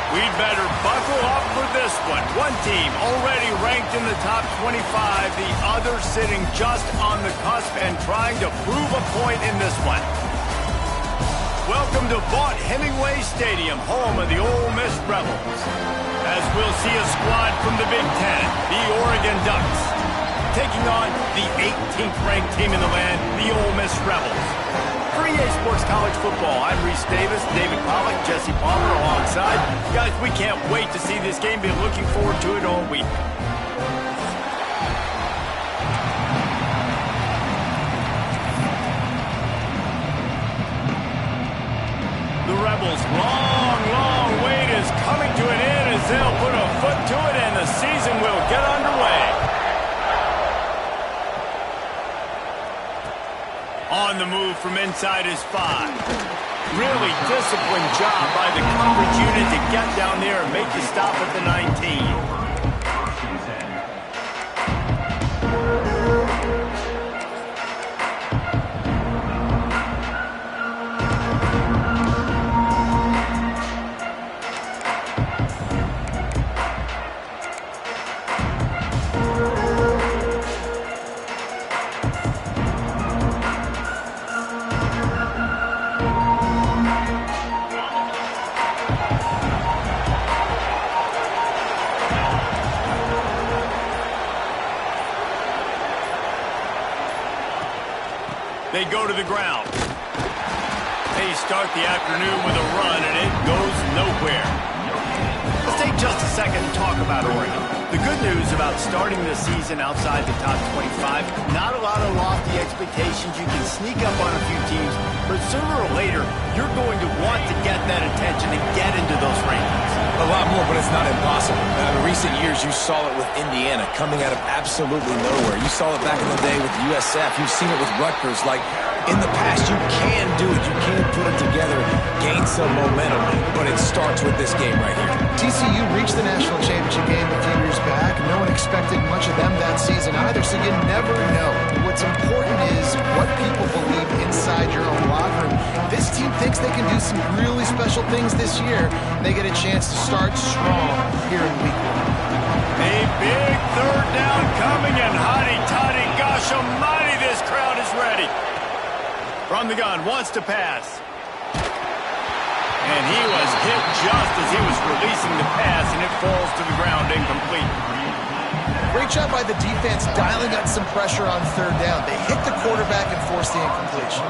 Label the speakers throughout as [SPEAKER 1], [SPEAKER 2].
[SPEAKER 1] We'd better buckle up for this one. One team already ranked in the top 25, the other sitting just on the cusp and trying to prove a point in this one. Welcome to Vaught-Hemingway Stadium, home of the Ole Miss Rebels. As we'll see a squad from the Big Ten, the Oregon Ducks, taking on the 18th ranked team in the land, the Ole Miss Rebels. For EA Sports College Football, I'm Reese Davis, David Pollack, Jesse Palmer alongside. Guys, we can't wait to see this game. Been looking forward to it all week. The Rebels' long wait is coming to an end as they'll put a foot to it and the season will get underway. On the move from inside his 5. Really disciplined job by the coverage unit to get down there and make the stop at the 19. They go to the ground. They start the afternoon with a run, and it goes nowhere. Let's take just a second to talk about Oregon. The good news about starting the season outside the top 25, not a lot of lofty expectations. You can sneak up on a few teams, but sooner or later, you're going to want to get that attention and get into those rankings.
[SPEAKER 2] A lot more, but it's not impossible. In recent years, you saw it with Indiana coming out of absolutely nowhere. You saw it back in the day with USF. You've seen it with Rutgers. Like, in the past, you can do it. You can put it together, gain some momentum, but it starts with this game right here.
[SPEAKER 3] TCU reached the national championship game a few years back. No one expected much of them that season either, so you never know. What's important is what people believe inside your own locker room. This team thinks they can do some really special things this year. They get a chance to start strong here in week 1.
[SPEAKER 1] A big third down coming, and hotty-toddy, gosh almighty, this crowd is ready. From the gun, wants to pass. And he was hit just as he was releasing the pass, and it falls to the ground incomplete.
[SPEAKER 3] Great job by the defense dialing up some pressure on third down. They hit the quarterback and forced the incompletion.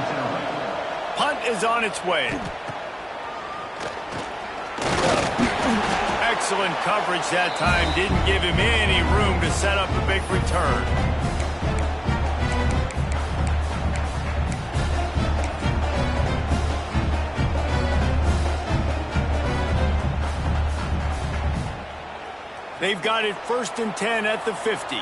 [SPEAKER 1] Punt is on its way. Excellent coverage that time. Didn't give him any room to set up a big return. They've got it 1st and 10 at the 50.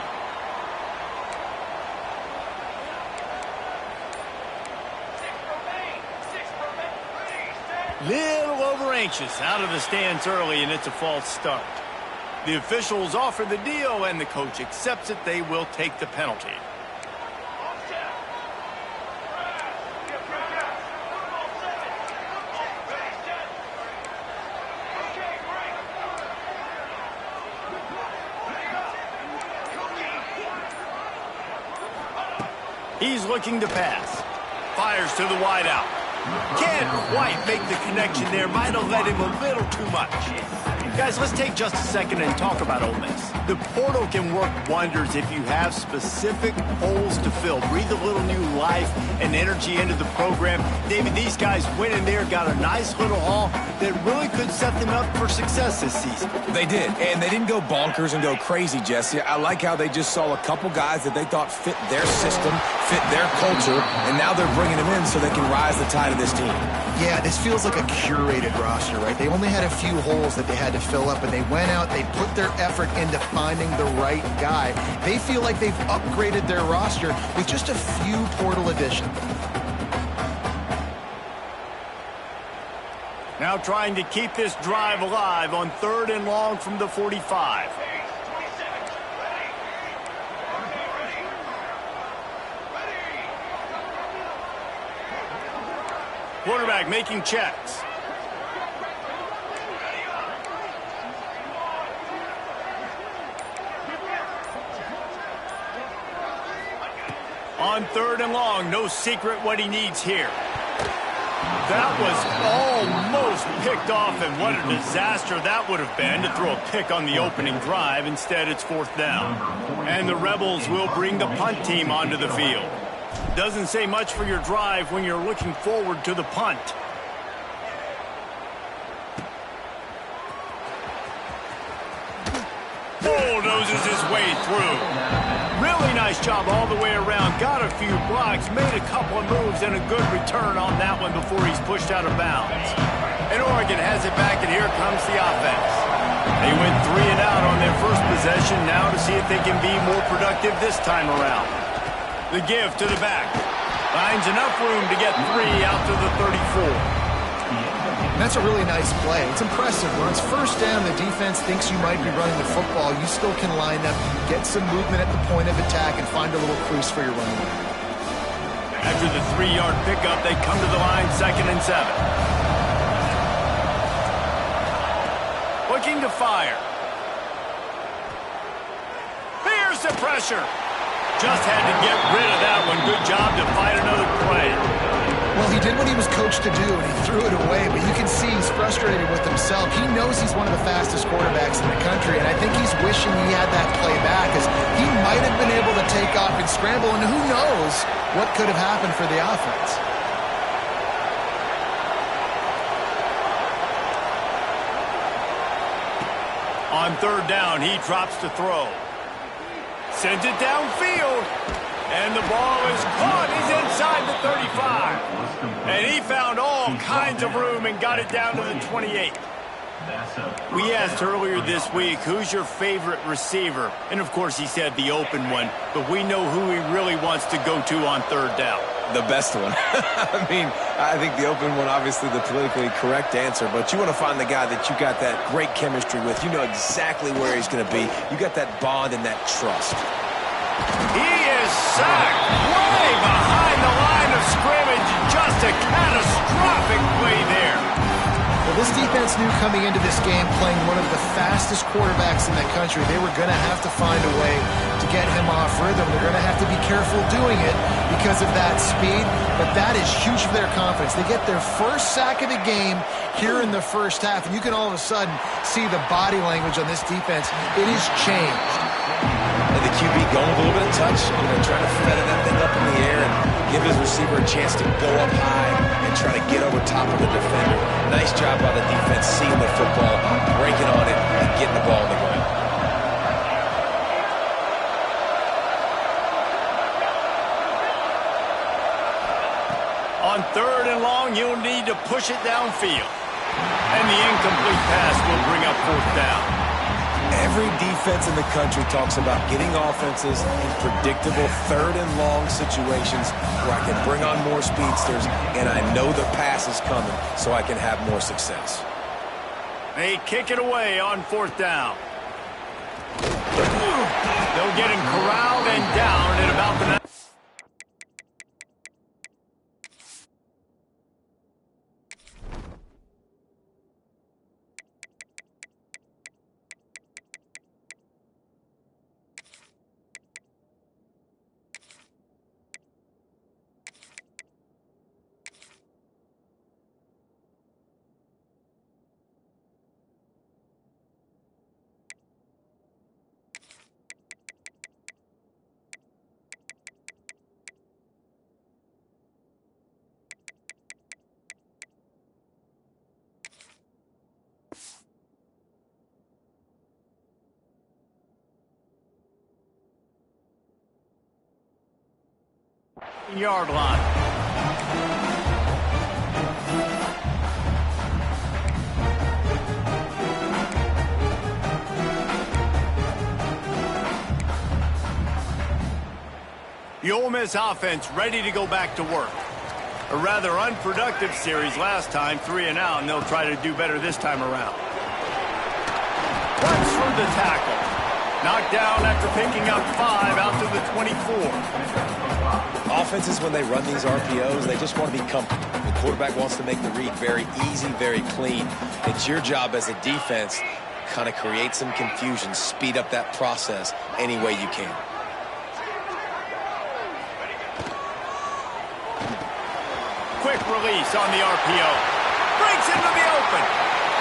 [SPEAKER 1] Little over anxious out of the stance early, and it's a false start. The officials offer the deal, and the coach accepts it. They will take the penalty. He's looking to pass. Fires to the wideout. Can't quite make the connection there. Might have led him a little too much. Guys, let's take just a second and talk about Ole Miss. The portal can work wonders if you have specific holes to fill. Breathe a little new life and energy into the program. David, these guys went in there, got a nice little haul that really could set them up for success this season.
[SPEAKER 2] They did, and they didn't go bonkers and go crazy, Jesse. I like how they just saw a couple guys that they thought fit their system, fit their culture, and now they're bringing them in so they can rise the tide of this team.
[SPEAKER 3] Yeah, this feels like a curated roster, right? They only had a few holes that they had to fill up, and they went out, they put their effort into finding the right guy. They feel like they've upgraded their roster with just a few portal additions.
[SPEAKER 1] Now trying to keep this drive alive on 3rd and long from the 45. Quarterback making checks. On 3rd and long, no secret what he needs here. That was almost picked off, and what a disaster that would have been to throw a pick on the opening drive. Instead, it's 4th down. And the Rebels will bring the punt team onto the field. Doesn't say much for your drive when you're looking forward to the punt. Bulldozes his way through. Really nice job all the way around. Got a few blocks, made a couple of moves, and a good return on that one before he's pushed out of bounds. And Oregon has it back, and here comes the offense. They went 3 and out on their first possession, now to see if they can be more productive this time around. The give to the back. Finds enough room to get 3 out to the 34.
[SPEAKER 3] That's a really nice play. It's impressive. When it's 1st down, the defense thinks you might be running the football. You still can line up, get some movement at the point of attack, and find a little crease for your running back.
[SPEAKER 1] After the 3-yard pickup, they come to the line, 2nd and 7. Looking to fire. Here's the pressure. Just had to get rid of that one. Good job to fight another play.
[SPEAKER 3] Well, he did what he was coached to do, and he threw it away, but you can see he's frustrated with himself. He knows he's one of the fastest quarterbacks in the country, and I think he's wishing he had that play back, as he might have been able to take off and scramble, and who knows what could have happened for the offense.
[SPEAKER 1] On 3rd down, he drops to throw. Sends it downfield. And the ball is caught. He's inside the 35. And he found all kinds of room and got it down to the 28. We asked earlier this week, who's your favorite receiver? And, of course, he said the open one. But we know who he really wants to go to on 3rd down.
[SPEAKER 2] The best one. I mean, I think the open one, obviously the politically correct answer, but you want to find the guy that you got that great chemistry with. You know exactly where he's going to be. You got that bond and that trust.
[SPEAKER 1] He is sacked way behind the line of scrimmage. Just a catastrophic play there.
[SPEAKER 3] Well, this defense knew coming into this game, playing one of the fastest quarterbacks in the country, they were going to have to find a way to get him off rhythm. They're going to have to be careful doing it because of that speed, but that is huge for their confidence. They get their first sack of the game here in the first half, and you can all of a sudden see the body language on this defense. It has changed.
[SPEAKER 2] And the QB going with a little bit of touch, trying to feather that thing up in the air and give his receiver a chance to go up high and try to get over top of the defender. Nice job by the defense seeing the football, breaking on it, and getting the ball on the ground.
[SPEAKER 1] On 3rd and long, you'll need to push it downfield. And the incomplete pass will bring up 4th down.
[SPEAKER 2] Every defense in the country talks about getting offenses in predictable 3rd and long situations where I can bring on more speedsters and I know the pass is coming so I can have more success.
[SPEAKER 1] They kick it away on 4th down. They'll get him corralled and down at about the 9. Yard line. The Ole Miss offense ready to go back to work. A rather unproductive series last time, 3 and out, and they'll try to do better this time around. Runs through the tackle. Knocked down after picking up 5 out to the 24.
[SPEAKER 2] Offenses, when they run these RPOs, they just want to be comfortable. The quarterback wants to make the read very easy, very clean. It's your job as a defense, kind of create some confusion, speed up that process any way you can.
[SPEAKER 1] release on the RPO. Breaks into the open.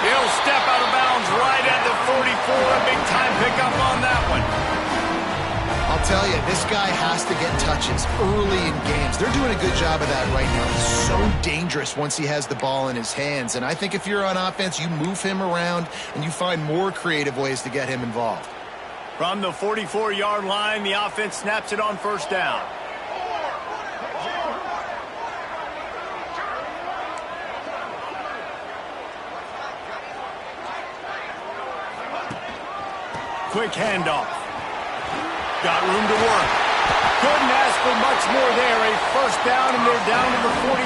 [SPEAKER 1] He'll step out of bounds right at the 44. A big time pickup on that one.
[SPEAKER 3] I'll tell you, this guy has to get touches early in games. They're doing a good job of that right now. He's so dangerous once he has the ball in his hands. And I think if you're on offense, you move him around and you find more creative ways to get him involved.
[SPEAKER 1] From the 44-yard line, the offense snaps it on first down. Quick handoff. Got room to work. Couldn't ask for much more there. A first down, and they're down to the 42.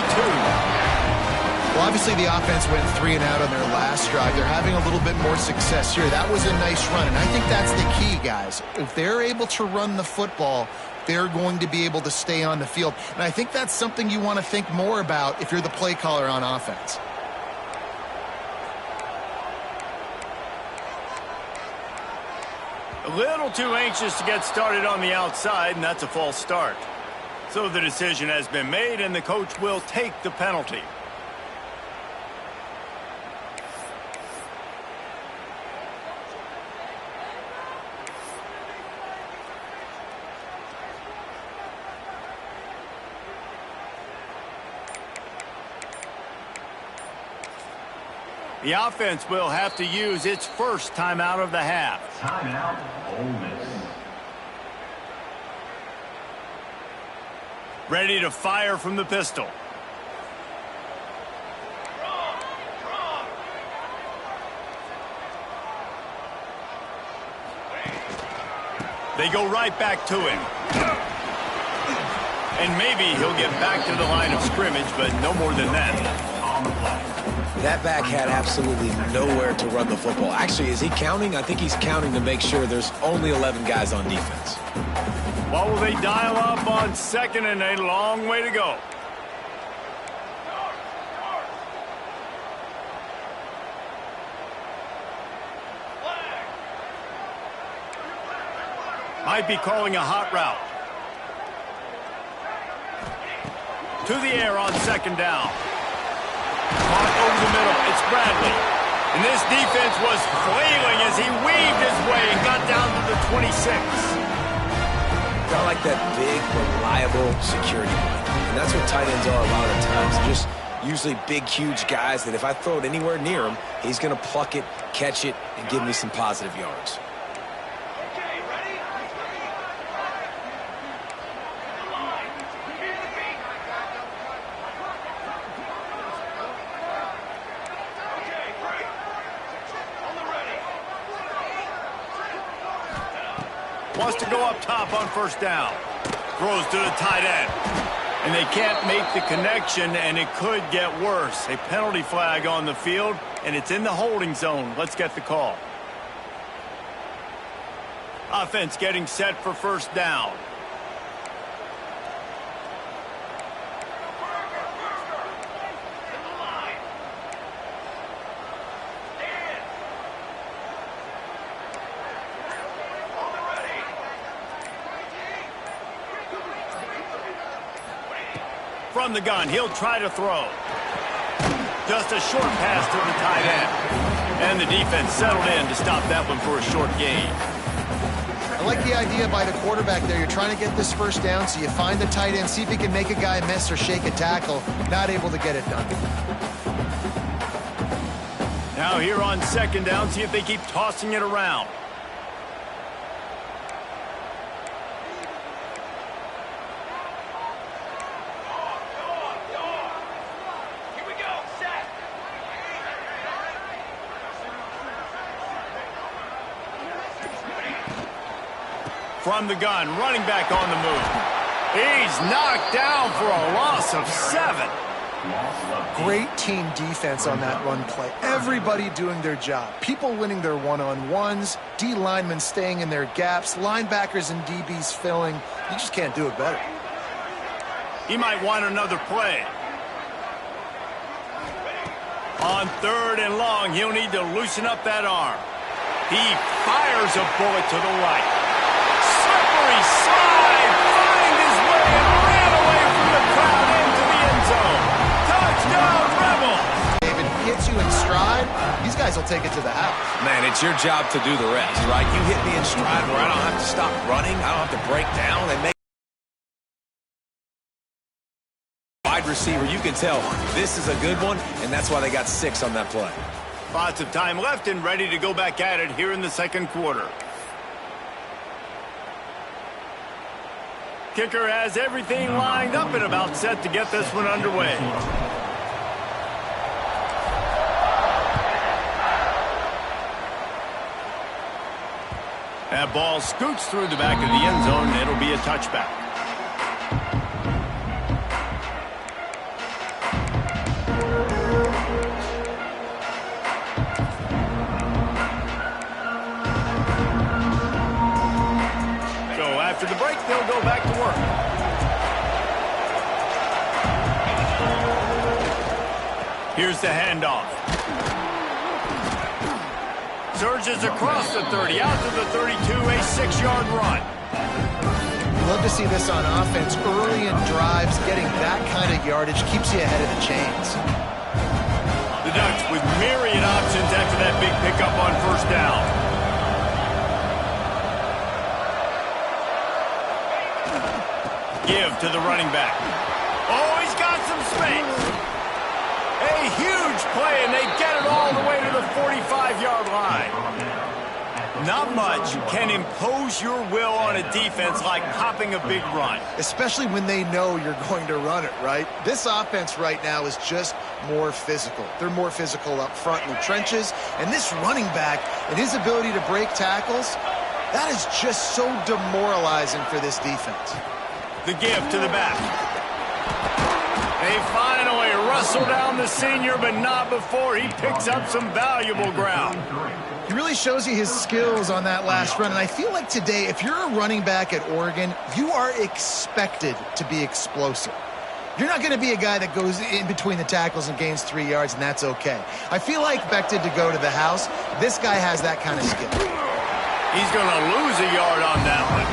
[SPEAKER 3] Well, obviously the offense went 3 and out on their last drive. They're having a little bit more success here. That was a nice run, and I think that's the key, guys. If they're able to run the football, they're going to be able to stay on the field. And I think that's something you want to think more about if you're the play caller on offense.
[SPEAKER 1] A little too anxious to get started on the outside, and that's a false start. So the decision has been made, and the coach will take the penalty. The offense will have to use its first timeout of the half.
[SPEAKER 4] Timeout, Ole Miss.
[SPEAKER 1] Ready to fire from the pistol. They go right back to him. And maybe he'll get back to the line of scrimmage, but no more than that.
[SPEAKER 4] On the play.
[SPEAKER 2] That back had absolutely nowhere to run the football. Actually, is he counting? I think he's counting to make sure there's only 11 guys on defense.
[SPEAKER 1] What will they dial up on second and a long way to go? Might be calling a hot route. To the air on second down. Caught over the middle. It's Bradley. And this defense was flailing as he weaved his way and got down to the 26.
[SPEAKER 2] Got like that big, reliable security blanket. And that's what tight ends are a lot of times. Just usually big, huge guys that if I throw it anywhere near him, he's going to pluck it, catch it, and give me some positive yards.
[SPEAKER 1] Wants to go up top on first down. Throws to the tight end. And they can't make the connection, and it could get worse. A penalty flag on the field, and it's in the holding zone. Let's get the call. Offense getting set for first down. From the gun, he'll try to throw. Just a short pass to the tight end. And the defense settled in to stop that one for a short gain.
[SPEAKER 3] I like the idea by the quarterback there. You're trying to get this first down, so you find the tight end, see if he can make a guy miss or shake a tackle. Not able to get it done.
[SPEAKER 1] Now here on second down, see if they keep tossing it around. From the gun, running back on the move. He's knocked down for a loss of 7.
[SPEAKER 3] Great team defense on that run play. Everybody doing their job. People winning their one-on-ones, D linemen staying in their gaps, linebackers and DBs filling. You just can't do it better.
[SPEAKER 1] He might want another play. On third and long, he'll need to loosen up that arm. He fires a bullet to the right. Slippery slide, find his way and ran away from the crowd into the end zone. ball.
[SPEAKER 3] David hits you in stride, these guys will take it to the house.
[SPEAKER 2] Man, it's your job to do the rest, right? You hit me in stride where I don't have to stop running. I don't have to break down and make wide receiver. You can tell this is a good one, and that's why they got 6 on that play.
[SPEAKER 1] Lots of time left and ready to go back at it here in the second quarter. Kicker has everything lined up and about set to get this one underway. That ball scoots through the back of the end zone, and it'll be a touchback. So after the break, they'll go back to work. Here's the handoff. Surges across the 30, out to the 32, a 6-yard run.
[SPEAKER 3] You love to see this on offense. Early in drives, getting that kind of yardage keeps you ahead of the chains.
[SPEAKER 1] The Ducks with myriad options after that big pickup on first down. Give to the running back. Oh, he's got some space. A huge play, and they get it all the way to the 45-yard line. Not much can impose your will on a defense like popping a big run.
[SPEAKER 3] Especially when they know you're going to run it, right? This offense right now is just more physical. They're more physical up front in the trenches, and this running back and his ability to break tackles, that is just so demoralizing for this defense.
[SPEAKER 1] The give to the back. They finally wrestle down the senior, but not before he picks up some valuable ground.
[SPEAKER 3] He really shows you his skills on that last run, and I feel like today, if you're a running back at Oregon, you are expected to be explosive. You're not going to be a guy that goes in between the tackles and gains 3 yards, and that's okay. I feel like expected to go to the house. This guy has that kind of skill.
[SPEAKER 1] He's going to lose a yard on that one.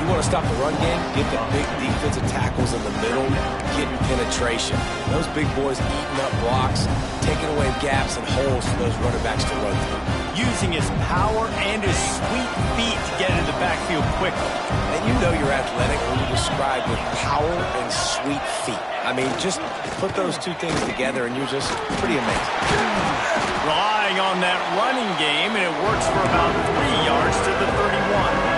[SPEAKER 2] You want to stop the run game, get the big defensive tackles in the middle, getting penetration. Those big boys eating up blocks, taking away gaps and holes for those running backs to run through.
[SPEAKER 1] Using his power and his sweet feet to get into the backfield quickly.
[SPEAKER 2] And you know you're athletic when you describe with power and sweet feet. I mean, just put those two things together and you're just pretty amazing.
[SPEAKER 1] Relying on that running game, and it works for about 3 yards to the 31.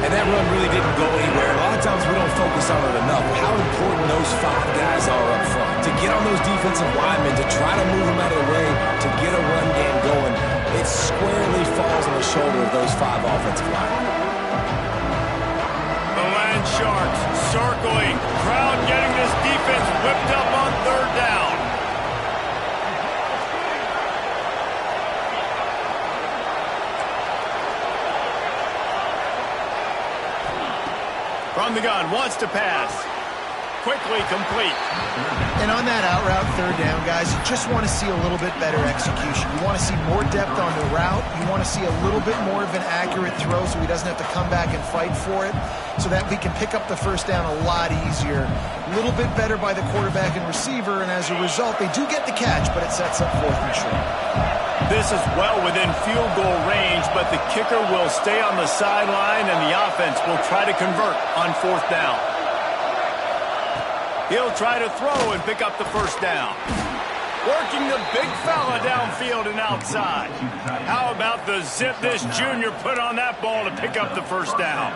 [SPEAKER 2] And that run really didn't go anywhere. A lot of times we don't focus on it enough. How important those 5 guys are up front. To get on those defensive linemen, to try to move them out of the way, to get a run game going, it squarely falls on the shoulder of those 5 offensive linemen.
[SPEAKER 1] The Land Sharks circling. Crowd getting this defense whipped up on third down. From the gun, wants to pass. Quickly complete.
[SPEAKER 3] And on that out route third down, guys, you just want to see a little bit better execution. You want to see more depth on the route. You want to see a little bit more of an accurate throw so he doesn't have to come back and fight for it, so that we can pick up the first down a lot easier. A little bit better by the quarterback and receiver, and as a result, they do get the catch, but it sets up 4th and short.
[SPEAKER 1] This is well within field goal range, but the kicker will stay on the sideline, and the offense will try to convert on 4th down. He'll try to throw and pick up the first down. Working the big fella downfield and outside. How about the zip this junior put on that ball to pick up the first down?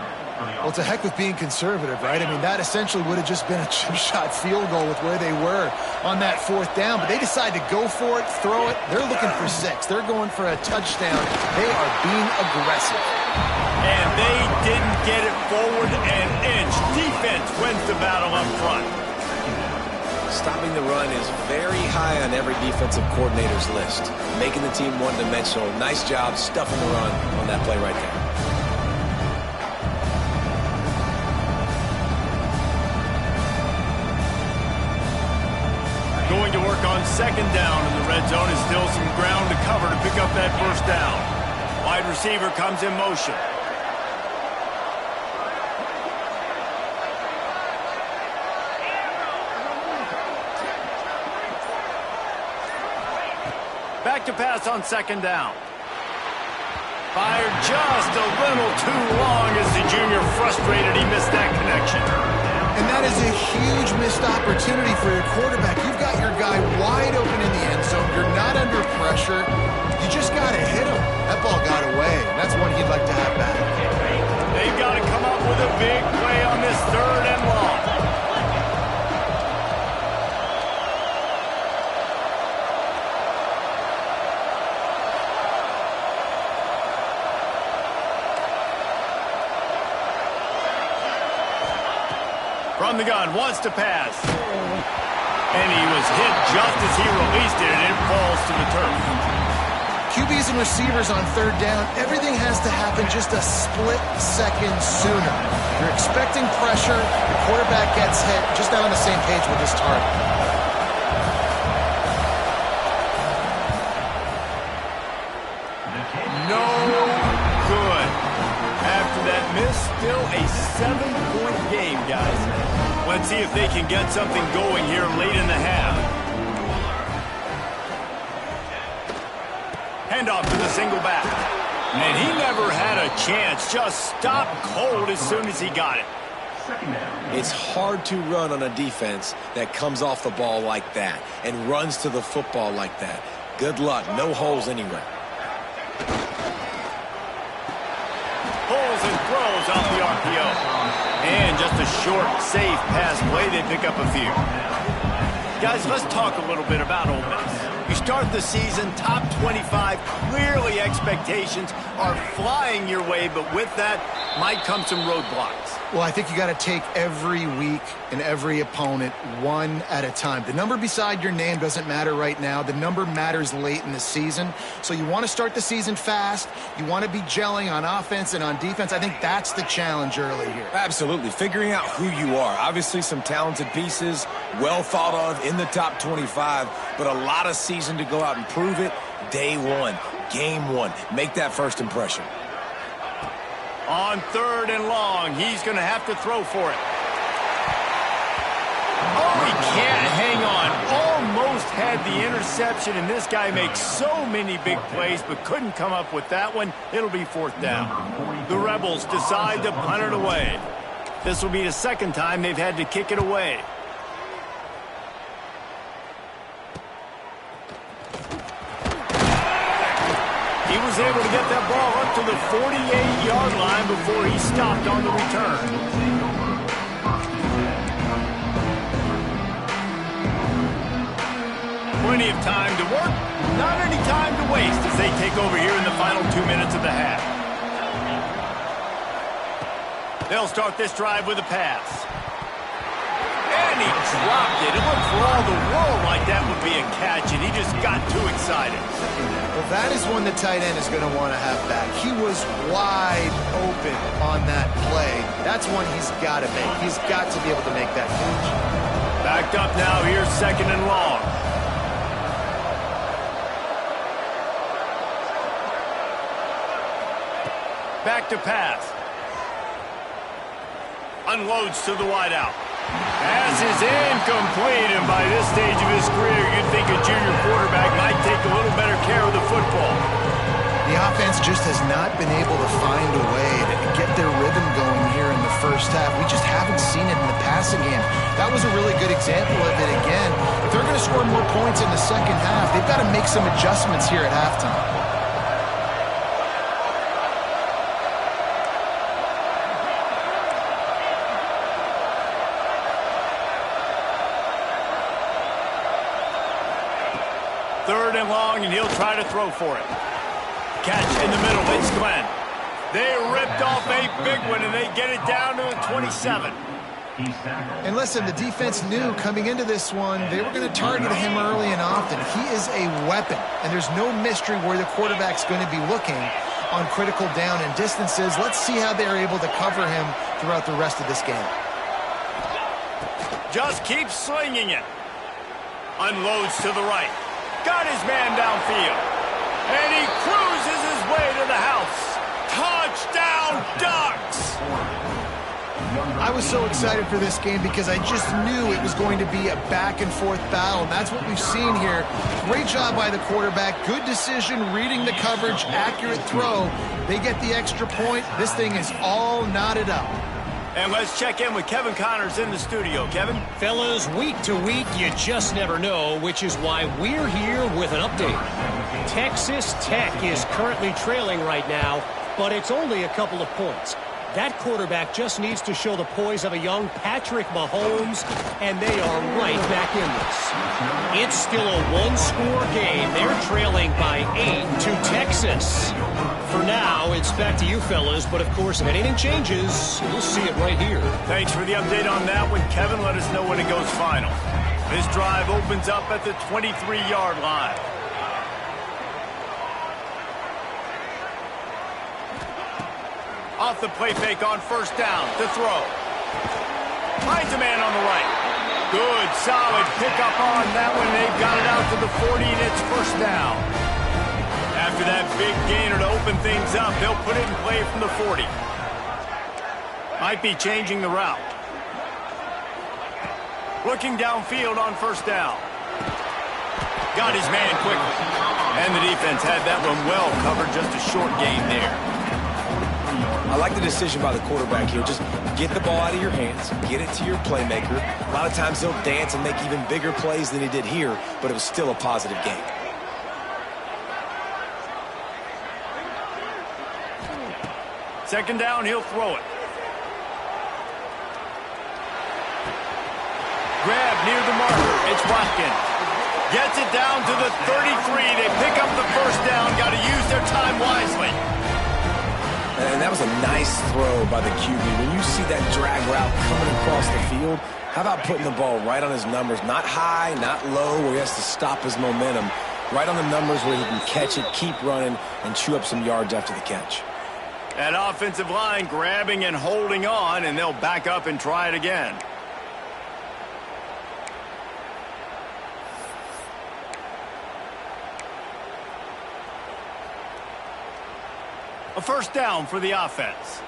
[SPEAKER 3] Well, to heck with being conservative, right? I mean, that essentially would have just been a chip-shot field goal with where they were on that 4th down. But they decided to go for it, throw it. They're looking for 6. They're going for a touchdown. They are being aggressive.
[SPEAKER 1] And they didn't get it forward an inch. Defense wins the battle up front.
[SPEAKER 2] Stopping the run is very high on every defensive coordinator's list. Making the team one-dimensional. Nice job stuffing the run on that play right there.
[SPEAKER 1] Going to work on 2nd down in the red zone, is still some ground to cover to pick up that first down. Wide receiver comes in motion. Back to pass on second down. Fired just a little too long as the junior frustrated. He missed that connection.
[SPEAKER 3] And that is a huge missed opportunity for your quarterback. You've got your guy wide open in the end zone. You're not under pressure. You just got to hit him. That ball got away. That's one he'd like to have back.
[SPEAKER 1] They've got to come up with a big play on this third and long. From the gun, wants to pass. And he was hit just as he released it, and it falls to the turf.
[SPEAKER 3] QBs and receivers on third down, everything has to happen just a split second sooner. You're expecting pressure, the quarterback gets hit, just not on the same page with his target.
[SPEAKER 1] No good. After that miss, still a 7-point game, guys. Let's see if they can get something going here late in the half. Handoff to the single back. And he never had a chance. Just stopped cold as soon as he got it.
[SPEAKER 2] It's hard to run on a defense that comes off the ball like that and runs to the football like that. Good luck. No holes anywhere.
[SPEAKER 1] Pulls and throws off the RPO. And just a short, safe pass play. They pick up a few. Guys, let's talk a little bit about Ole Miss. You start the season top 25. Clearly expectations are flying your way, but with that might come some roadblocks.
[SPEAKER 3] Well, I think you got to take every week and every opponent one at a time. The number beside your name doesn't matter right now. The number matters late in the season. So you want to start the season fast. You want to be gelling on offense and on defense. I think that's the challenge early here.
[SPEAKER 2] Absolutely. Figuring out who you are. Obviously some talented pieces, well thought of in the top 25, but a lot of season to go out and prove it. Day one, game one. Make that first impression.
[SPEAKER 1] On third and long, he's going to have to throw for it. Oh, he can't hang on. Almost had the interception, and this guy makes so many big plays, but couldn't come up with that one. It'll be fourth down. The Rebels decide to punt it away. This will be the second time they've had to kick it away. He was able to get that ball up to the 48-yard line before he stopped on the return. Plenty of time to work, not any time to waste as they take over here in the final 2 minutes of the half. They'll start this drive with a pass. And he dropped it. It looked for all the world like that would be a catch, and he just got too excited.
[SPEAKER 3] Well, that is one the tight end is going to want to have back. He was wide open on that play. That's one he's got to make. He's got to be able to make that catch.
[SPEAKER 1] Backed up now, here's second and long. Back to pass. Unloads to the wideout. Pass is incomplete, and by this stage of his career, you'd think a junior quarterback might take a little better care of the football.
[SPEAKER 3] The offense just has not been able to find a way to get their rhythm going here in the first half. We just haven't seen it in the passing game. That was a really good example of it again. If they're going to score more points in the second half, they've got to make some adjustments here at halftime.
[SPEAKER 1] Third and long, and he'll try to throw for it. Catch in the middle, it's Glenn. They ripped off a big one, and they get it down to the 27.
[SPEAKER 3] And listen, the defense knew coming into this one, they were going to target him early and often. He is a weapon, and there's no mystery where the quarterback's going to be looking on critical down and distances. Let's see how they're able to cover him throughout the rest of this game.
[SPEAKER 1] Just keep slinging it. Unloads to the right. Got his man downfield. And he cruises his way to the house. Touchdown, Ducks!
[SPEAKER 3] I was so excited for this game because I just knew it was going to be a back-and-forth battle, and that's what we've seen here. Great job by the quarterback. Good decision, reading the coverage, accurate throw. They get the extra point. This thing is all knotted up.
[SPEAKER 1] And let's check in with Kevin Connors in the studio. Kevin?
[SPEAKER 5] Fellas, week to week, you just never know, which is why we're here with an update. Texas Tech is currently trailing right now, but it's only a couple of points. That quarterback just needs to show the poise of a young Patrick Mahomes, and they are right back in this. It's still a one-score game. They're trailing by 8 to Texas. For now, it's back to you fellas, but of course, if anything changes, you'll see it right here.
[SPEAKER 1] Thanks for the update on that one, Kevin. Let us know when it goes final. This drive opens up at the 23-yard line. Off the play fake on first down to throw. Finds a man on the right. Good, solid pickup on that one. They've got it out to the 40, and it's first down. After that big gainer to open things up, they'll put it in play from the 40. Might be changing the route. Looking downfield on first down. Got his man quickly. And the defense had that one well covered, just a short gain there.
[SPEAKER 2] I like the decision by the quarterback here. Just get the ball out of your hands, get it to your playmaker. A lot of times he'll dance and make even bigger plays than he did here, but it was still a positive game.
[SPEAKER 1] Second down, he'll throw it. Grab near the marker. It's Watkins. Gets it down to the 33. They pick up the first down. Got to use their time wisely.
[SPEAKER 2] And that was a nice throw by the QB. When you see that drag route coming across the field, how about putting the ball right on his numbers? Not high, not low, where he has to stop his momentum. Right on the numbers where he can catch it, keep running, and chew up some yards after the catch.
[SPEAKER 1] That offensive line grabbing and holding on, and they'll back up and try it again. A first down for the offense.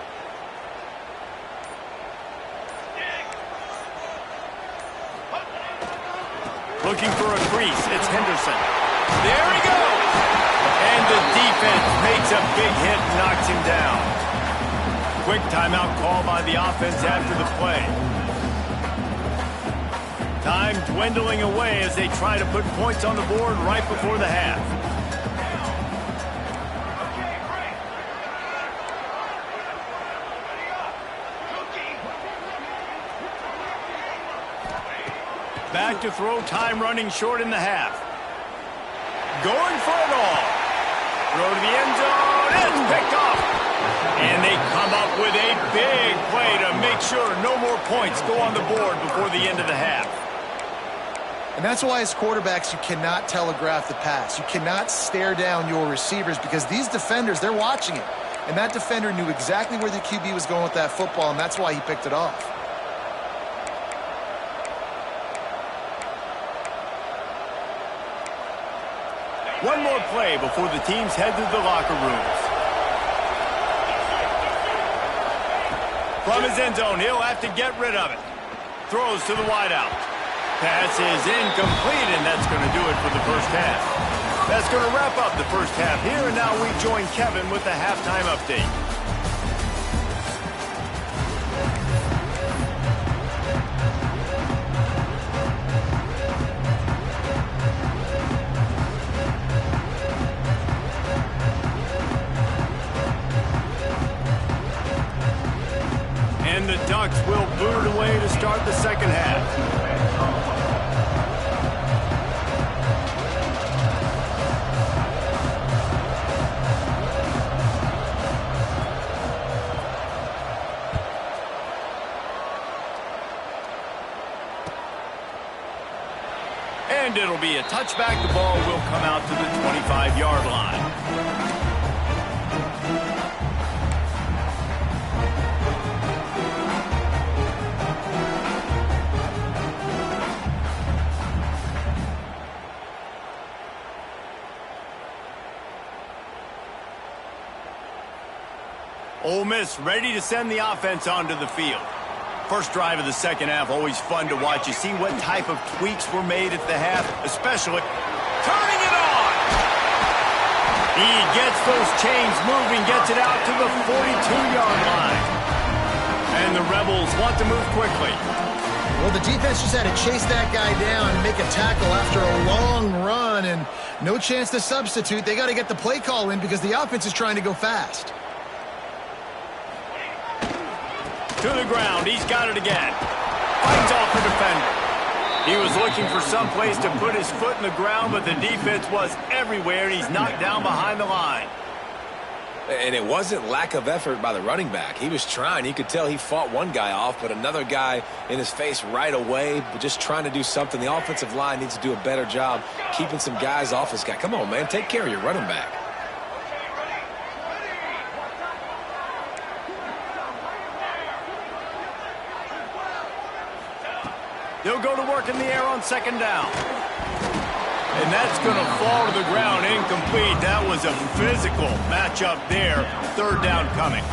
[SPEAKER 1] Looking for a crease. It's Henderson. There he goes. And the defense makes a big hit and knocks him down. Quick timeout call by the offense after the play. Time dwindling away as they try to put points on the board right before the half. Back to throw, time running short in the half. Going for it all. Throw to the end zone. It's picked off. And they come up with a big play to make sure no more points go on the board before the end of the half.
[SPEAKER 3] And that's why as quarterbacks, you cannot telegraph the pass. You cannot stare down your receivers because these defenders, they're watching it. And that defender knew exactly where the QB was going with that football, and that's why he picked it off.
[SPEAKER 1] One more play before the teams head to the locker rooms. From his end zone, he'll have to get rid of it. Throws to the wideout. Pass is incomplete, and that's going to do it for the first half. That's going to wrap up the first half here, and now we join Kevin with the halftime update. And the Ducks will boot it away to start the second half. And it'll be a touchback. The ball will come out to the 25-yard line. Ole Miss ready to send the offense onto the field. First drive of the second half, always fun to watch. You see what type of tweaks were made at the half, especially turning it on. He gets those chains moving, gets it out to the 42-yard line. And the Rebels want to move quickly.
[SPEAKER 3] Well, the defense just had to chase that guy down and make a tackle after a long run, and no chance to substitute. They got to get the play call in because the offense is trying to go fast.
[SPEAKER 1] To the ground. He's got it again. Fights off the defender. He was looking for some place to put his foot in the ground, but the defense was everywhere, and he's knocked down behind the line.
[SPEAKER 2] And it wasn't lack of effort by the running back. He was trying. You could tell he fought one guy off, but another guy in his face right away, but just trying to do something. The offensive line needs to do a better job keeping some guys off his guy. Come on, man. Take care of your running back.
[SPEAKER 1] They'll go to work in the air on second down. And that's going to fall to the ground incomplete. That was a physical matchup there. Third down coming.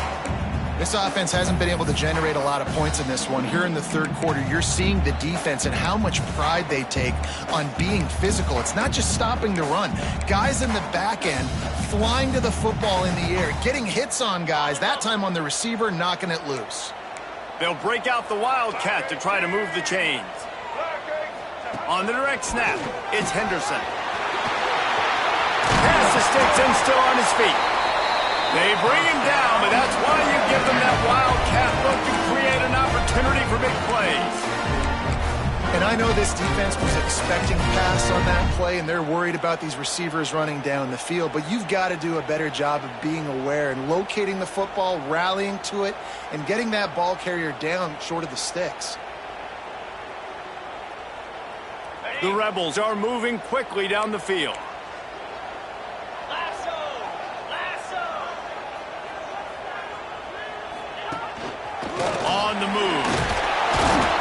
[SPEAKER 3] This offense hasn't been able to generate a lot of points in this one. Here in the third quarter, you're seeing the defense and how much pride they take on being physical. It's not just stopping the run. Guys in the back end flying to the football in the air, getting hits on guys, that time on the receiver, knocking it loose.
[SPEAKER 1] They'll break out the Wildcat to try to move the chains. On the direct snap, it's Henderson. Pass the sticks and still on his feet. They bring him down, but that's why you give them that Wildcat look to create an opportunity for big plays.
[SPEAKER 3] And I know this defense was expecting pass on that play, and they're worried about these receivers running down the field, but you've got to do a better job of being aware and locating the football, rallying to it, and getting that ball carrier down short of the sticks.
[SPEAKER 1] The Rebels are moving quickly down the field. On the move.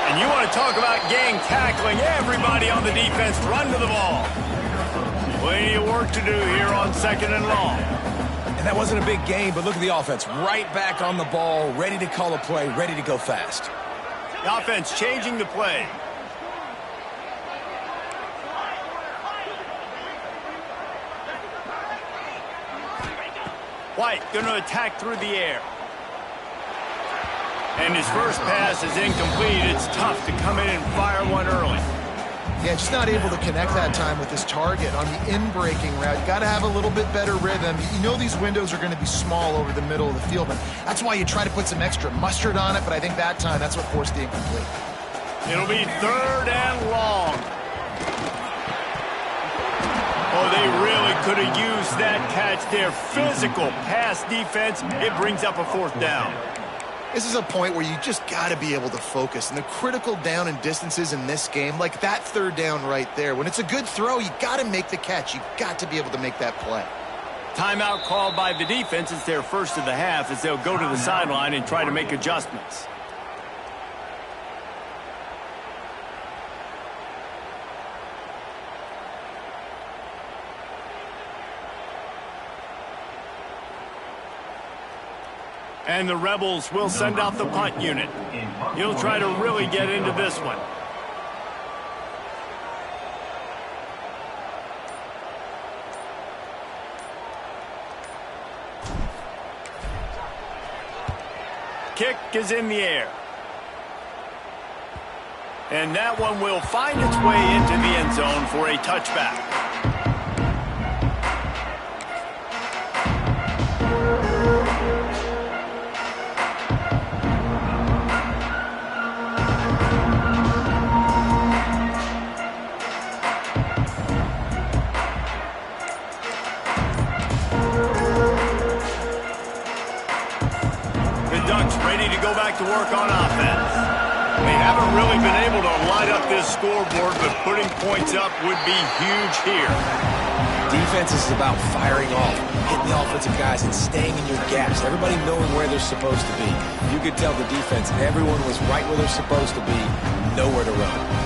[SPEAKER 1] And you want to talk about gang tackling. Everybody on the defense run to the ball. Plenty of work to do here on second and long.
[SPEAKER 2] And that wasn't a big game, but look at the offense. Right back on the ball, ready to call a play, ready to go fast.
[SPEAKER 1] The offense changing the play. White going to attack through the air. And his first pass is incomplete. It's tough to come in and fire one early.
[SPEAKER 3] Yeah, just not able to connect that time with his target on the in-breaking route. Got to have a little bit better rhythm. You know these windows are going to be small over the middle of the field, and that's why you try to put some extra mustard on it, but I think that time that's what forced the incomplete.
[SPEAKER 1] It'll be third and long. Oh, they really could have used that catch there. Physical pass defense. It brings up a fourth down.
[SPEAKER 3] This is a point where you just got to be able to focus. And the critical down and distances in this game, like that third down right there, when it's a good throw, you got to make the catch. You got to be able to make that play.
[SPEAKER 1] Timeout called by the defense. It's their first of the half as they'll go to the sideline and try to make adjustments. And the Rebels will send out the punt unit. He'll try to really get into this one. Kick is in the air. And that one will find its way into the end zone for a touchback. To work on offense. They haven't really been able to light up this scoreboard, but putting points up would be huge here.
[SPEAKER 2] Defense is about firing off, hitting the offensive guys, and staying in your gaps. Everybody knowing where they're supposed to be. You could tell the defense, everyone was right where they're supposed to be, nowhere to run.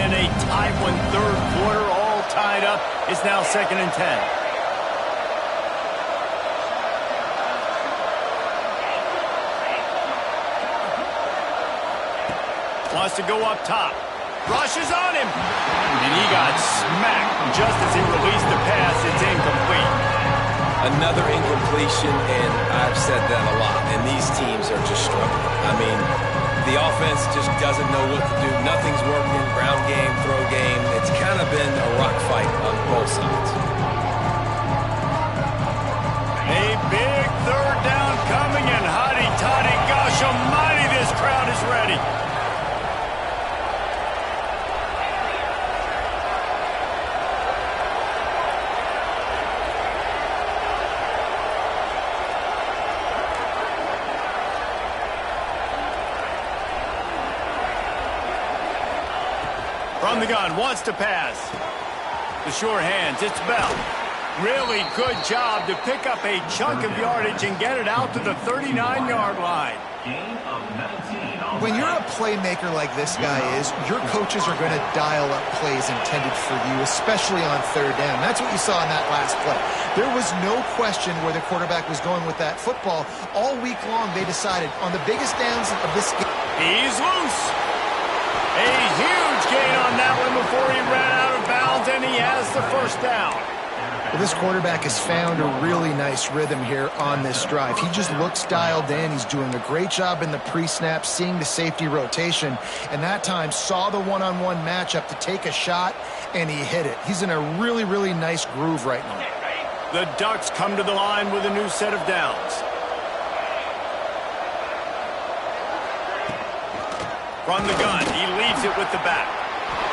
[SPEAKER 1] And a tight one, third quarter, all tied up. It's now 2nd and 10. Wants to go up top. Rushes on him. And he got smacked just as he released the pass. It's incomplete.
[SPEAKER 2] Another incompletion, and I've said that a lot, and these teams are just struggling. I mean, the offense just doesn't know what to do. Nothing's working. Ground game, throw game. It's kind of been a rock fight on both sides.
[SPEAKER 1] A big third down coming, and hotty-toddy, gosh almighty, this crowd is ready. From the gun, wants to pass. The sure hands, it's Bell. Really good job to pick up a chunk of yardage and get it out to the 39-yard line.
[SPEAKER 3] When you're a playmaker like this guy is, your coaches are going to dial up plays intended for you, especially on third down. That's what you saw in that last play. There was no question where the quarterback was going with that football. All week long, they decided on the biggest downs of this game.
[SPEAKER 1] He's loose. A huge gain on that one before he ran out of bounds, and he has the first down.
[SPEAKER 3] Well, this quarterback has found a really nice rhythm here on this drive. He just looks dialed in. He's doing a great job in the pre-snap, seeing the safety rotation, and that time saw the one-on-one matchup to take a shot, and he hit it. He's in a really, really nice groove right now.
[SPEAKER 1] The Ducks come to the line with a new set of downs. From the gun, he leaves it with the back.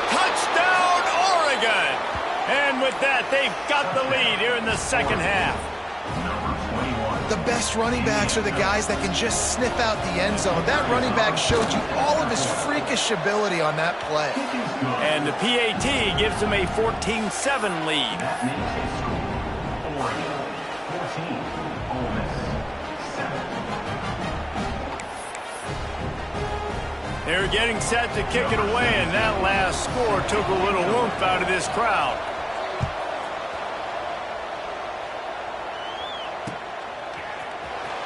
[SPEAKER 1] Touchdown, Oregon! And with that, they've got the lead here in the second half.
[SPEAKER 3] The best running backs are the guys that can just sniff out the end zone. That running back showed you all of his freakish ability on that play.
[SPEAKER 1] And the PAT gives him a 14-7 lead.
[SPEAKER 4] Oregon 14, Ole Miss 7.
[SPEAKER 1] They're getting set to kick it away, and that last score took a little oomph out of this crowd.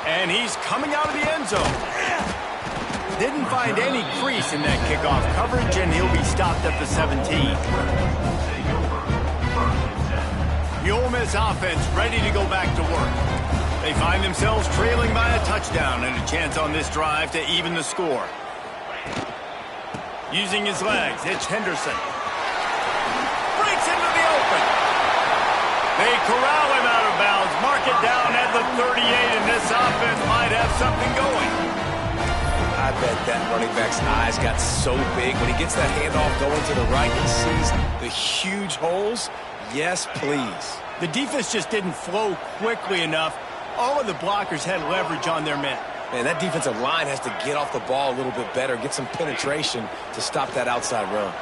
[SPEAKER 1] And he's coming out of the end zone. Didn't find any crease in that kickoff coverage, and he'll be stopped at the 17. The Ole Miss offense ready to go back to work. They find themselves trailing by a touchdown and a chance on this drive to even the score. Using his legs, it's Henderson. Breaks into the open. They corral him out of bounds, mark it down at the 38, and this offense might have something going.
[SPEAKER 2] I bet that running back's eyes got so big. When he gets that handoff going to the right, he sees the huge holes. Yes, please.
[SPEAKER 1] The defense just didn't flow quickly enough. All of the blockers had leverage on their men.
[SPEAKER 2] Man, that defensive line has to get off the ball a little bit better, get some penetration to stop that outside run.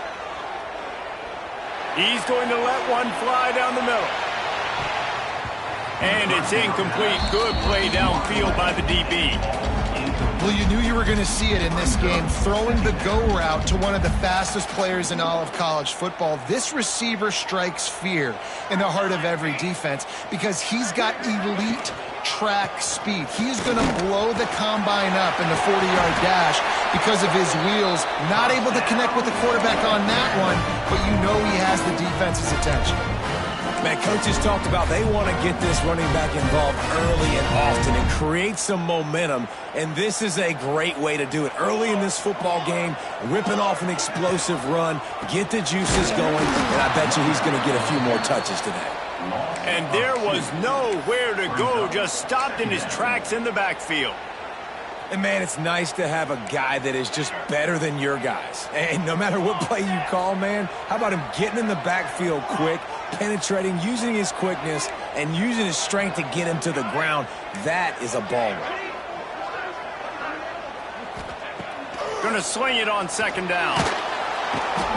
[SPEAKER 1] He's going to let one fly down the middle. And it's incomplete. Good play downfield by the DB.
[SPEAKER 3] Well, you knew you were going to see it in this game. Throwing the go route to one of the fastest players in all of college football. This receiver strikes fear in the heart of every defense because he's got elite track speed. He's going to blow the combine up in the 40-yard dash because of his wheels. Not able to connect with the quarterback on that one, but you know he has the defense's attention.
[SPEAKER 2] Man, coaches talked about they want to get this running back involved early and often and create some momentum, and this is a great way to do it. Early in this football game, ripping off an explosive run, get the juices going, and I bet you he's going to get a few more touches today.
[SPEAKER 1] And there was nowhere to go, just stopped in his tracks in the backfield.
[SPEAKER 2] And, man, it's nice to have a guy that is just better than your guys. And no matter what play you call, man, how about him getting in the backfield quick, penetrating, using his quickness, and using his strength to get him to the ground? That is a ball run.
[SPEAKER 1] Going to sling it on second down.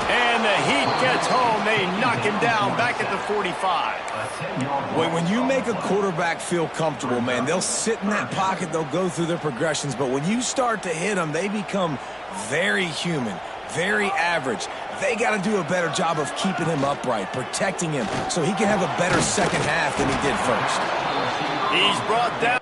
[SPEAKER 1] And the heat gets home. They knock him down back at the 45.
[SPEAKER 2] When you make a quarterback feel comfortable, man, they'll sit in that pocket, they'll go through their progressions, but when you start to hit them, they become very human, very average, They got to do a better job of keeping him upright, protecting him, so he can have a better second half than he did first.
[SPEAKER 1] He's brought down.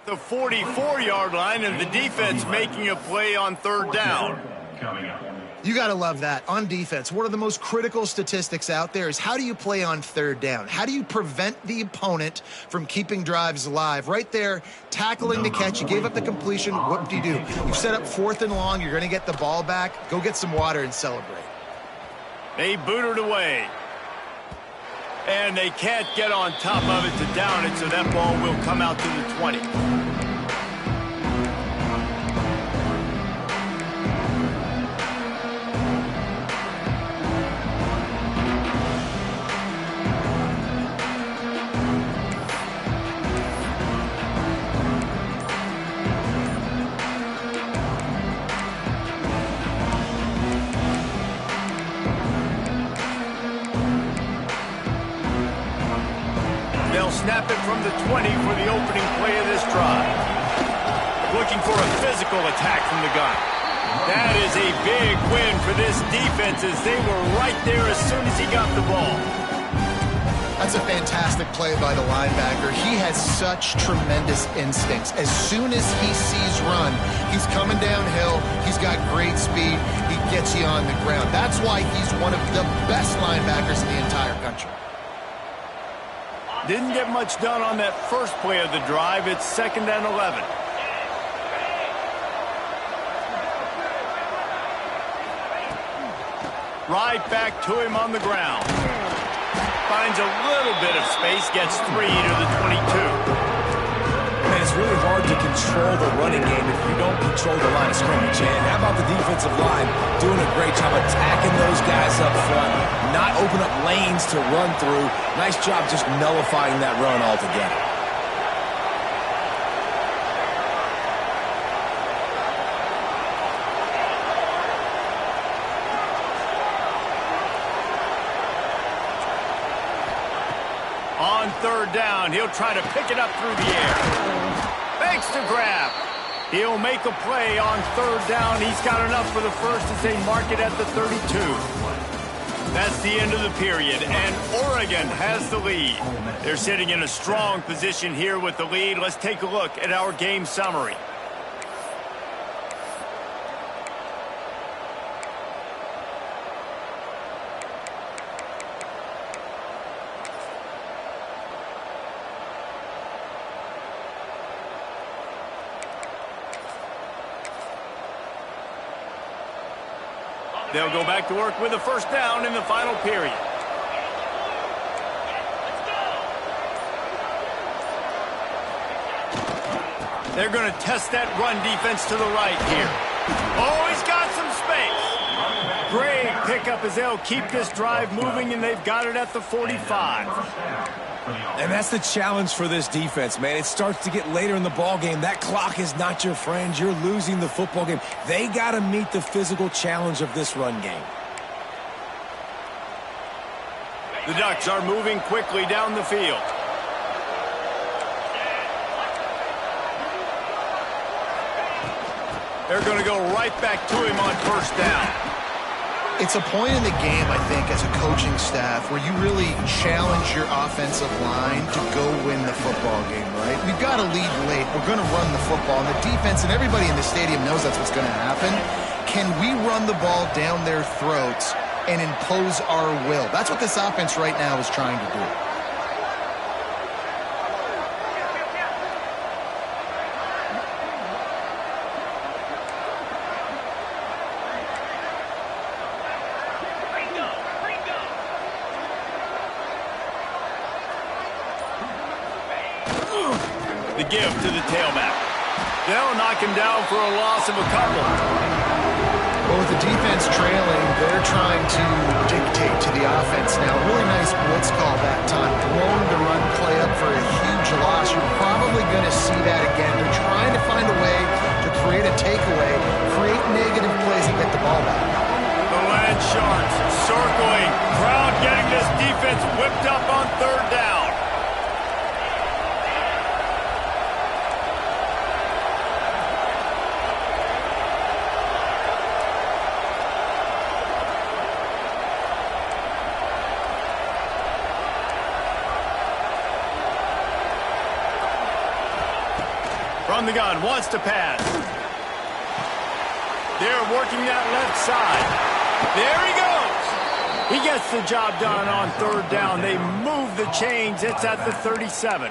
[SPEAKER 1] The 44-yard line, and the defense making a play on third down.
[SPEAKER 4] Coming up.
[SPEAKER 3] You got to love that. On defense, one of the most critical statistics out there is how do you play on third down? How do you prevent the opponent from keeping drives alive? Right there, tackling the catch. You gave up the completion. What do? You set up 4th and long. You're going to get the ball back. Go get some water and celebrate.
[SPEAKER 1] They boot it away. And they can't get on top of it to down it, so that ball will come out to the 20. Snap it from the 20 for the opening play of this drive. Looking for a physical attack from the gun. That is a big win for this defense as they were right there as soon as he got the ball.
[SPEAKER 3] That's a fantastic play by the linebacker. He has such tremendous instincts. As soon as he sees run, he's coming downhill. He's got great speed. He gets you on the ground. That's why he's one of the best linebackers in the entire country.
[SPEAKER 1] Didn't get much done on that first play of the drive. It's 2nd and 11. Right back to him on the ground. Finds a little bit of space, gets 3 to the 22.
[SPEAKER 2] Man, it's really hard to control the running game if you don't control the line of scrimmage. And how about the defensive line doing a great job attacking those guys up front, not open up lanes to run through. Nice job just nullifying that run altogether.
[SPEAKER 1] On third down, he'll try to pick it up through the air. Makes the grab. He'll make a play on third down. He's got enough for the first as they mark it at the 32. That's the end of the period, and Oregon has the lead. They're sitting in a strong position here with the lead. Let's take a look at our game summary. They'll go back to work with a first down in the final period. They're going to test that run defense to the right here. Oh, he's got some space. Great pickup as they'll keep this drive moving, and they've got it at the 45.
[SPEAKER 2] And that's the challenge for this defense, man. It starts to get later in the ball game. That clock is not your friend. You're losing the football game. They got to meet the physical challenge of this run game.
[SPEAKER 1] The Ducks are moving quickly down the field. They're going to go right back to him on first down.
[SPEAKER 3] It's a point in the game, I think, as a coaching staff where you really challenge your offensive line to go win the football game, right? We've got to lead late. We're going to run the football. And the defense and everybody in the stadium knows that's what's going to happen. Can we run the ball down their throats and impose our will? That's what this offense right now is trying to do.
[SPEAKER 1] The give to the tailback. They'll knock him down for a loss of a couple.
[SPEAKER 3] Well, with the defense trailing, they're trying to dictate to the offense now. Really nice blitz call that time. Blowing the run play up for a huge loss. You're probably going to see that again. They're trying to find a way to create a takeaway, create negative plays, and get the ball back.
[SPEAKER 1] The Land Sharks circling. Crowd getting this defense whipped up on third down. From the gun, wants to pass. They're working that left side. There he goes. He gets the job done on third down. They move the chains. It's at the 37.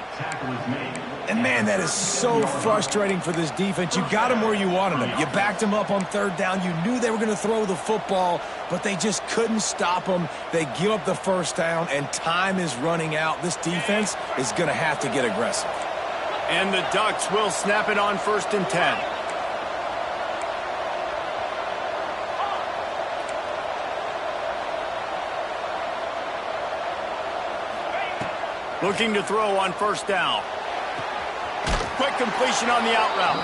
[SPEAKER 2] And, man, that is so frustrating for this defense. You got them where you wanted them. You backed them up on third down. You knew they were going to throw the football, but they just couldn't stop them. They give up the first down, and time is running out. This defense is going to have to get aggressive.
[SPEAKER 1] And the Ducks will snap it on 1st and 10. Looking to throw on 1st down. Quick completion on the out route.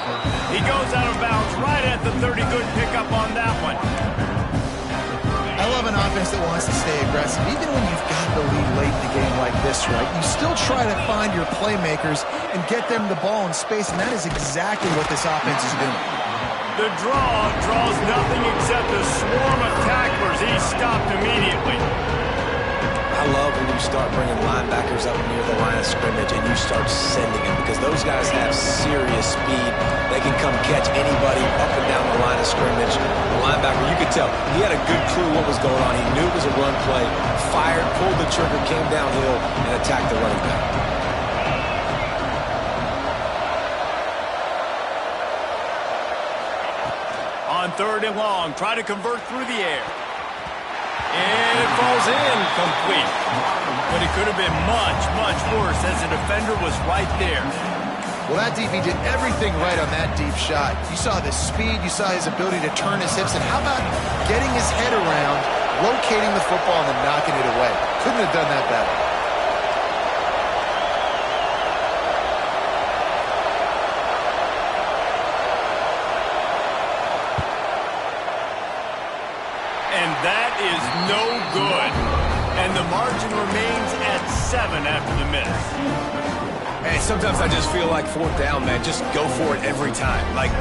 [SPEAKER 1] He goes out of bounds right at the 30. Good pickup on that one.
[SPEAKER 3] I love an offense that wants to stay aggressive. Even when you've got the lead late in the game like this, right, you still try to find your playmakers and get them the ball in space, and that is exactly what this offense is doing.
[SPEAKER 1] The draw draws nothing except a swarm of tacklers. He's stopped immediately.
[SPEAKER 2] I love when you start bringing linebackers up near the line of scrimmage and you start sending them, because those guys have serious speed. They can come catch anybody up and down the line of scrimmage. The linebacker, you could tell, he had a good clue what was going on. He knew it was a run play, fired, pulled the trigger, came downhill, and attacked the running back.
[SPEAKER 1] On 3rd and long, try to convert through the air. And it falls in complete. But it could have been much, much worse as the defender was right there.
[SPEAKER 3] Well, that DB did everything right on that deep shot. You saw the speed, you saw his ability to turn his hips, and how about getting his head around, locating the football, and then knocking it away? Couldn't have done that better.
[SPEAKER 1] And that is no good. And the margin remains at 7 after the miss.
[SPEAKER 2] Hey, sometimes I just feel like 4th down, man. Just go for it every time. Like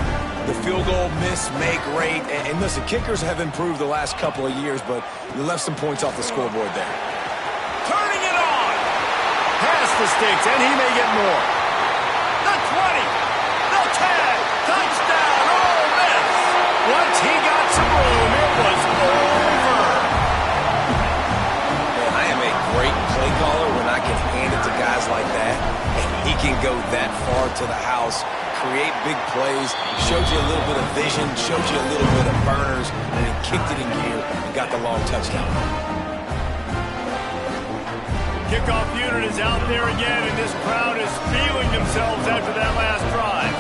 [SPEAKER 2] the field goal, miss, make, rate. And listen, kickers have improved the last couple of years, but you left some points off the scoreboard there.
[SPEAKER 1] Turning it on. Past the sticks, and he may get more. The 20. The 10. Touchdown. Oh, miss. Once he got some room, it was over.
[SPEAKER 2] Man, I am a great play caller when I can hand it to guys like that. And he can go that far to the house, create big plays, showed you a little bit of vision, showed you a little bit of burners, and then kicked it in gear and got the long touchdown.
[SPEAKER 1] Kickoff unit is out there again, and this crowd is feeling themselves after that last drive.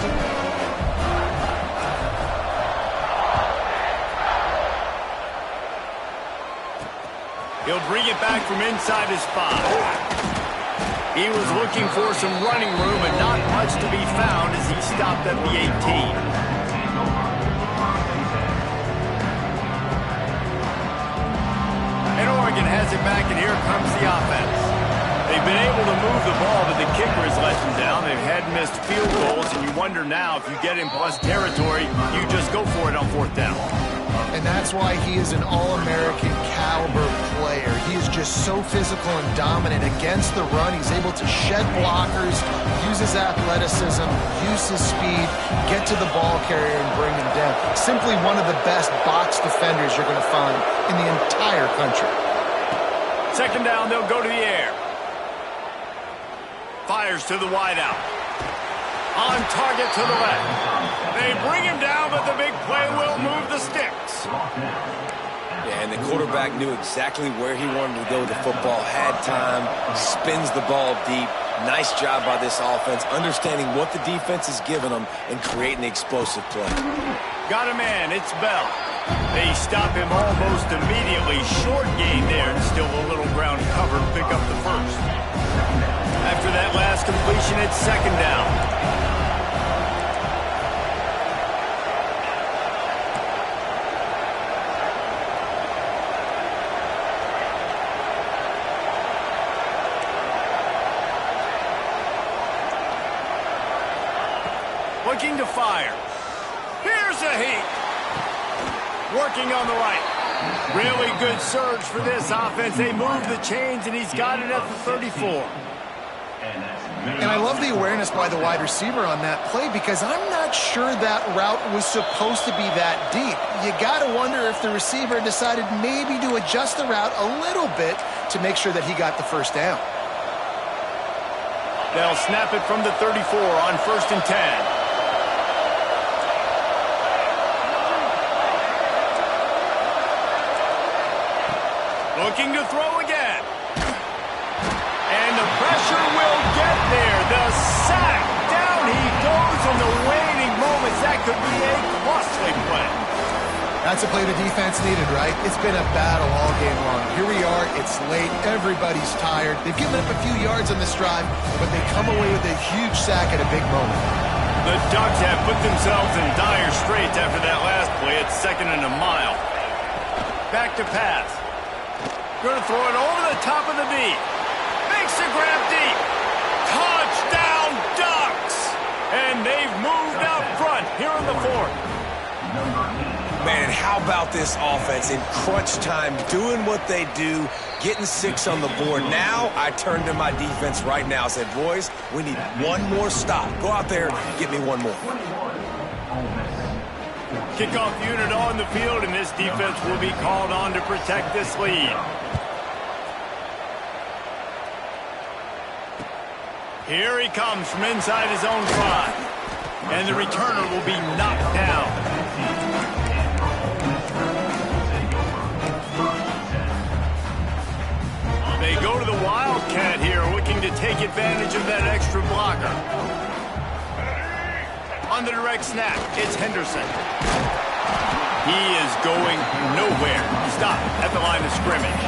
[SPEAKER 1] He'll bring it back from inside his 5. He was looking for some running room, and not much to be found as he stopped at the 18. And Oregon has it back, and here comes the offense. They've been able to move the ball, but the kicker has let them down. They've had missed field goals, and you wonder now if you get in plus territory, you just go for it on 4th down.
[SPEAKER 3] And that's why he is an all-American caliber player. He is just so physical and dominant against the run. He's able to shed blockers, use his athleticism, use his speed, get to the ball carrier and bring him down. Simply one of the best box defenders you're going to find in the entire country.
[SPEAKER 1] 2nd down, they'll go to the air. Fires to the wideout. On target to the left. They bring him down, but the big play will move the sticks.
[SPEAKER 2] Yeah, and the quarterback knew exactly where he wanted to go with the football, had time, spins the ball deep. Nice job by this offense, understanding what the defense is giving them and creating the explosive play.
[SPEAKER 1] Got a man, it's Bell. They stop him almost immediately. Short gain there, and still a little ground cover to pick up the first. After that last completion, it's 2nd down. Looking to fire. Here's a heat. Working on the right. Really good surge for this offense. They move the chains, and he's got it at the 34.
[SPEAKER 3] And I love the awareness by the wide receiver on that play because I'm not sure that route was supposed to be that deep. You got to wonder if the receiver decided maybe to adjust the route a little bit to make sure that he got the first down.
[SPEAKER 1] They'll snap it from the 34 on 1st and 10. Looking to throw again. And the pressure will get there. The sack. Down he goes in the waning moments. That could be a costly play.
[SPEAKER 3] That's a play the defense needed, right? It's been a battle all game long. Here we are. It's late. Everybody's tired. They've given up a few yards on this drive, but they come away with a huge sack at a big moment.
[SPEAKER 1] The Ducks have put themselves in dire straits after that last play. It's 2nd and a mile. Back to pass. Going to throw it over the top of the V. Makes the grab deep. Touchdown, Ducks! And they've moved out front here in the 4th.
[SPEAKER 2] Man, how about this offense in crunch time, doing what they do, getting 6 on the board. Now I turn to my defense right now and say, boys, we need one more stop. Go out there, get me one more.
[SPEAKER 1] Kickoff unit on the field, and this defense will be called on to protect this lead. Here he comes from inside his own 5. And the returner will be knocked down. They go to the Wildcat here, looking to take advantage of that extra blocker. On the direct snap, it's Henderson. He is going nowhere. Stop at the line of scrimmage.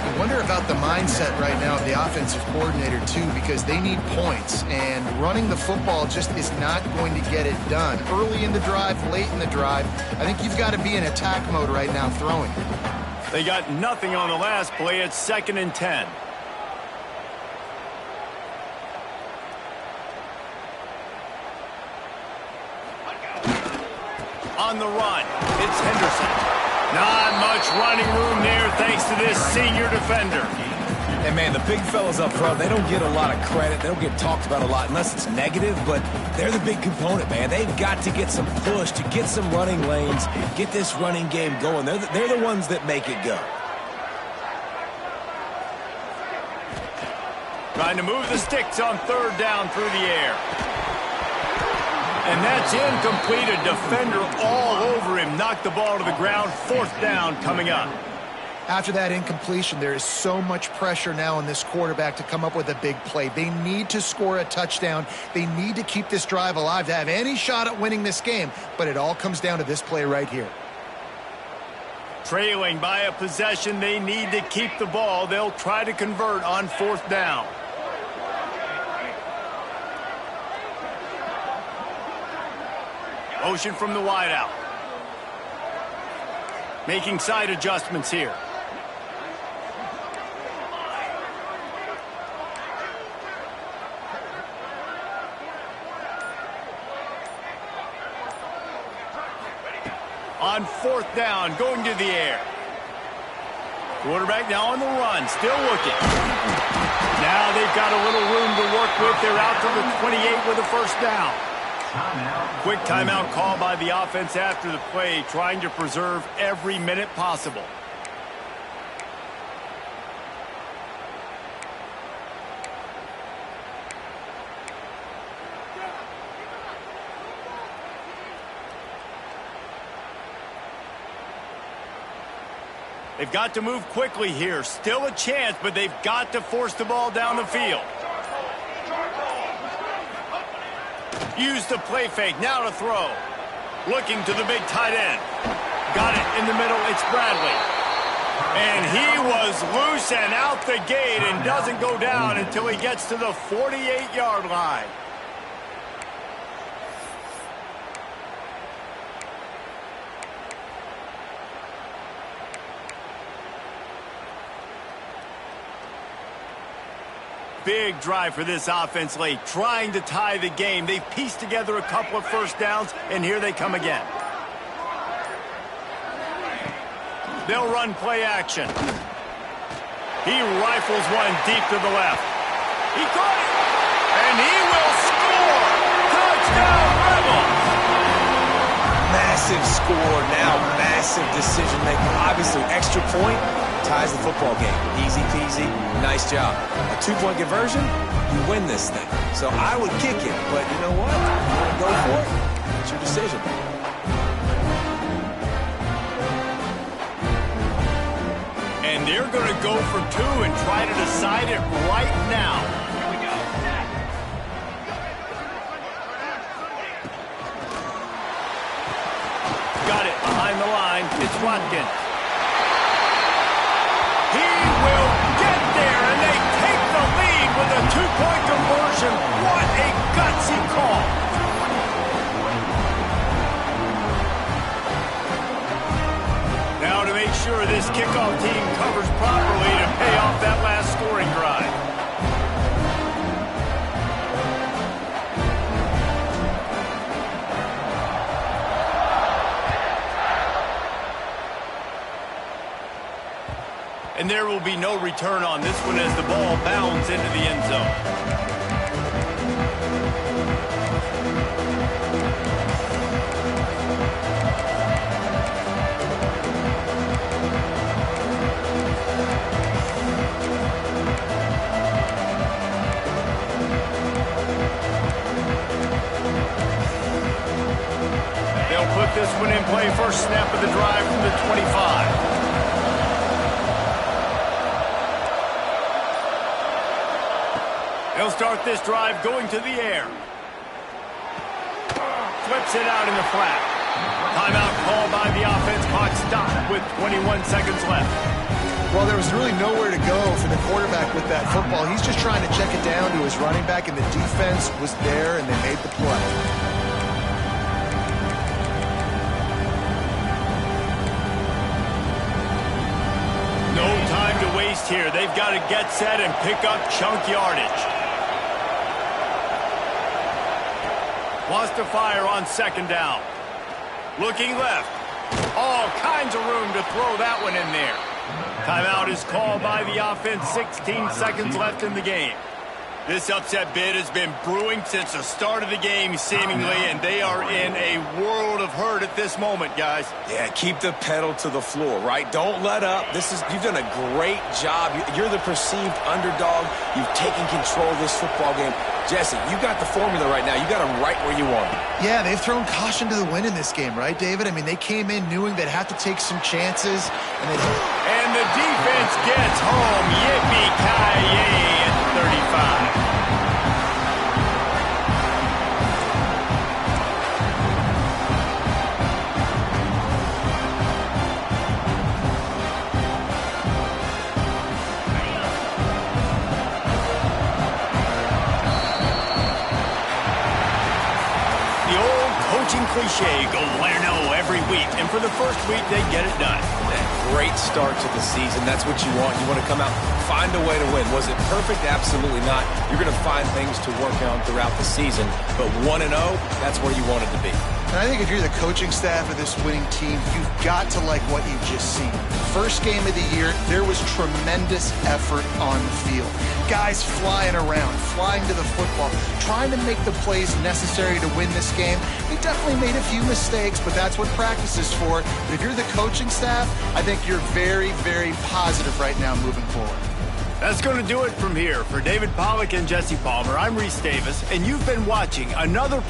[SPEAKER 3] I wonder about the mindset right now of the offensive coordinator, too, because they need points, and running the football just is not going to get it done. Early in the drive, late in the drive, I think you've got to be in attack mode right now throwing.
[SPEAKER 1] They got nothing on the last play. It's 2nd and 10. On the run, it's Henderson. Not much running room there thanks to this senior defender.
[SPEAKER 2] And, man, the big fellas up front, they don't get a lot of credit. They don't get talked about a lot unless it's negative, but they're the big component, man. They've got to get some push, to get some running lanes, get this running game going. They're the ones that make it go.
[SPEAKER 1] Trying to move the sticks on 3rd down through the air. And that's incomplete. A defender all over him. Knocked the ball to the ground. 4th down coming up.
[SPEAKER 3] After that incompletion, there is so much pressure now on this quarterback to come up with a big play. They need to score a touchdown. They need to keep this drive alive to have any shot at winning this game. But it all comes down to this play right here.
[SPEAKER 1] Trailing by a possession, they need to keep the ball. They'll try to convert on 4th down. Motion from the wideout. Making side adjustments here. On 4th down, going to the air. Quarterback now on the run, still looking. Now they've got a little room to work with. They're out to the 28 with a 1st down. Quick timeout call by the offense after the play, trying to preserve every minute possible. They've got to move quickly here. Still a chance, but they've got to force the ball down the field. Use the play fake, now to throw. Looking to the big tight end. Got it in the middle, it's Bradley. And he was loose and out the gate and doesn't go down until he gets to the 48-yard line. Big drive for this offense late, trying to tie the game. They've pieced together a couple of 1st downs, and here they come again. They'll run play action. He rifles one deep to the left. He caught it. And he will score. Touchdown, Rebels.
[SPEAKER 2] Massive score now, massive decision-making. Obviously, extra point ties the football game. Easy peasy, nice job. A 2-point conversion, you win this thing. So I would kick it, but you know what? You want to go for it? It's your decision.
[SPEAKER 1] And they're going to go for 2 and try to decide it right now. Here we go. Got it behind the line. It's Watkins. He will get there, and they take the lead with a 2-point conversion. What a gutsy call. Now to make sure this kickoff team covers properly to pay off that last scoring drive. And there will be no return on this one as the ball bounds into the end zone. They'll put this one in play first snap of the drive from the 25. They'll start this drive going to the air. Flips it out in the flat. Timeout called by the offense. Clock stopped with 21 seconds left.
[SPEAKER 3] Well, there was really nowhere to go for the quarterback with that football. He's just trying to check it down to his running back, and the defense was there, and they made the play.
[SPEAKER 1] No time to waste here. They've got to get set and pick up chunk yardage. Wants to fire on second down. Looking left. All kinds of room to throw that one in there. Timeout is called by the offense. 16 seconds left in the game. This upset bid has been brewing since the start of the game, seemingly, and they are in a world of hurt at this moment, guys.
[SPEAKER 2] Yeah, keep the pedal to the floor, right? Don't let up. You've done a great job. You're the perceived underdog. You've taken control of this football game. Jesse, you got the formula right now. You got them right where you want them.
[SPEAKER 3] Yeah, they've thrown caution to the wind in this game, right, David? I mean, they came in knowing they'd have to take some chances.
[SPEAKER 1] And the defense gets home. Yippee-ki-yay at 35. Cliche, go win or no every week, and for the first week they get it done.
[SPEAKER 2] Great start to the season. That's what you want. You want to come out, find a way to win. Was it perfect? Absolutely not. You're going to find things to work on throughout the season, but 1-0, that's where you want it to be.
[SPEAKER 3] And I think if you're the coaching staff of this winning team, you've got to like what you've just seen. First game of the year, there was tremendous effort on the field. Guys flying around, flying to the football, trying to make the plays necessary to win this game. They definitely made a few mistakes, but that's what practice is for. But if you're the coaching staff, I think you're very, very positive right now moving forward.
[SPEAKER 1] That's going to do it from here. For David Pollack and Jesse Palmer, I'm Reese Davis, and you've been watching another